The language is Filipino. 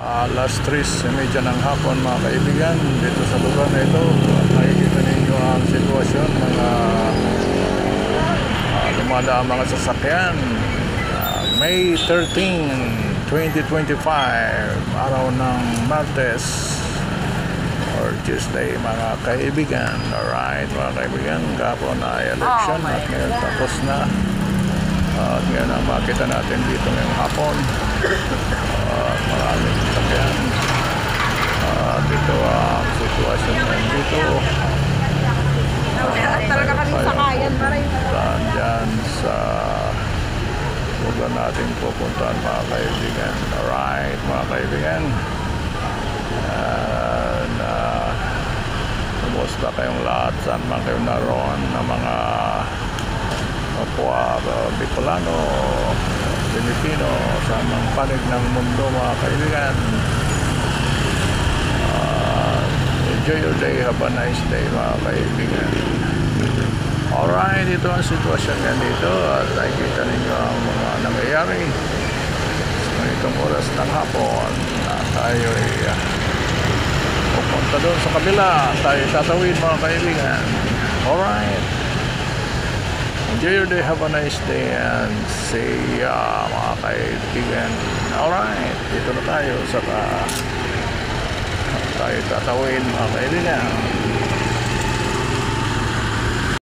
Alas 3:30 ng hapon mga kaibigan dito sa lugar na ito. Nakikita ninyo ang sitwasyon, mga lumada ang mga sasakyan. May 13, 2025, araw ng Martes or Tuesday mga kaibigan. Alright mga kaibigan, kapon ay election at ngayon tapos na. At ngayon ang makita natin dito ngayong hapon, maraming sasakyan. Dito ang sitwasyon ngayon dito. Talaga kami sakayan para yun. Dyan sa lugar natin pupuntahan mga kaibigan. Alright mga kaibigan. Kumusta kayong lahat? Saan man kayo naroon na mga kapwa Bicolano, Pilipino, sa mga panig ng mundo mga kaibigan. Enjoy your day, have a nice day mga kaibigan. Alright, ito ang sitwasyon nga dito at nakikita ninyo ang mga nangyayari sa itong oras ng hapon na tayo ay pupunta doon sa kabila. Tayo tatawid mga kaibigan. Alright, enjoy your day, have a nice day, and see ya mga kaibigan. Alright, dito na tayo sa tayo tatawid mga kaibigan.